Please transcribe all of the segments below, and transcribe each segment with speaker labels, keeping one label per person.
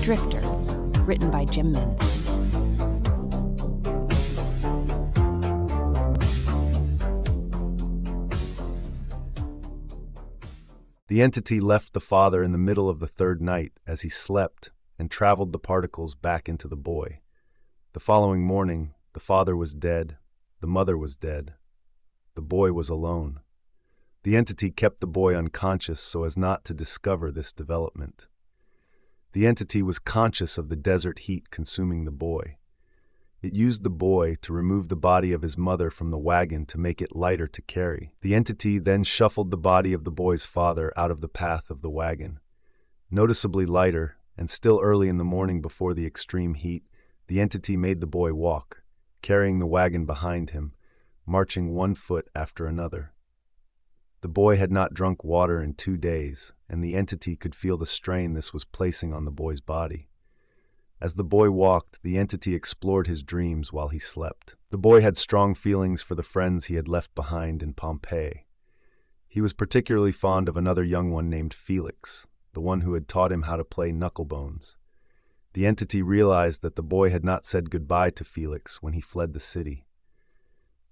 Speaker 1: Drifter, written by Jim Mintz.
Speaker 2: The entity left the father in the middle of the third night as he slept and traveled the particles back into the boy. The following morning, the father was dead, the mother was dead, the boy was alone. The entity kept the boy unconscious so as not to discover this development. The entity was conscious of the desert heat consuming the boy. It used the boy to remove the body of his mother from the wagon to make it lighter to carry. The entity then shuffled the body of the boy's father out of the path of the wagon. Noticeably lighter, and still early in the morning before the extreme heat, the entity made the boy walk, carrying the wagon behind him, marching one foot after another. The boy had not drunk water in 2 days, and the entity could feel the strain this was placing on the boy's body. As the boy walked, the entity explored his dreams while he slept. The boy had strong feelings for the friends he had left behind in Pompeii. He was particularly fond of another young one named Felix, the one who had taught him how to play knucklebones. The entity realized that the boy had not said goodbye to Felix when he fled the city.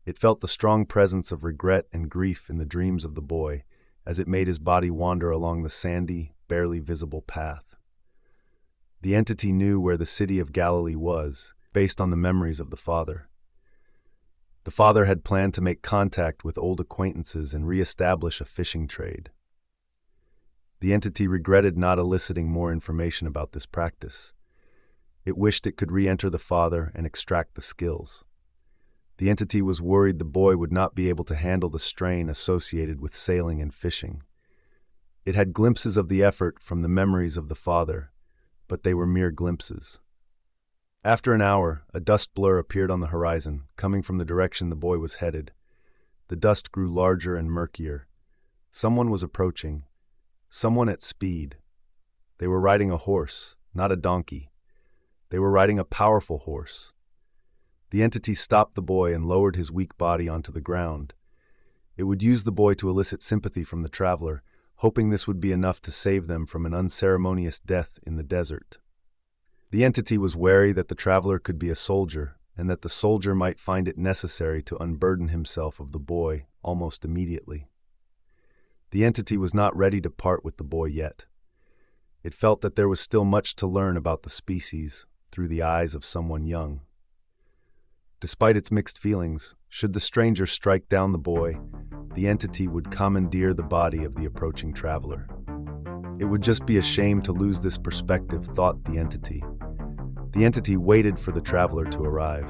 Speaker 2: It felt the strong presence of regret and grief in the dreams of the boy as it made his body wander along the sandy, barely visible path. The entity knew where the city of Galilee was, based on the memories of the father. The father had planned to make contact with old acquaintances and re-establish a fishing trade. The entity regretted not eliciting more information about this practice. It wished it could re-enter the father and extract the skills. The entity was worried the boy would not be able to handle the strain associated with sailing and fishing. It had glimpses of the effort from the memories of the father, but they were mere glimpses. After an hour, a dust blur appeared on the horizon, coming from the direction the boy was headed. The dust grew larger and murkier. Someone was approaching. Someone at speed. They were riding a horse, not a donkey. They were riding a powerful horse. The entity stopped the boy and lowered his weak body onto the ground. It would use the boy to elicit sympathy from the traveler, hoping this would be enough to save them from an unceremonious death in the desert. The entity was wary that the traveler could be a soldier, and that the soldier might find it necessary to unburden himself of the boy almost immediately. The entity was not ready to part with the boy yet. It felt that there was still much to learn about the species through the eyes of someone young. Despite its mixed feelings, should the stranger strike down the boy, the entity would commandeer the body of the approaching traveler. It would just be a shame to lose this perspective, thought the entity. The entity waited for the traveler to arrive.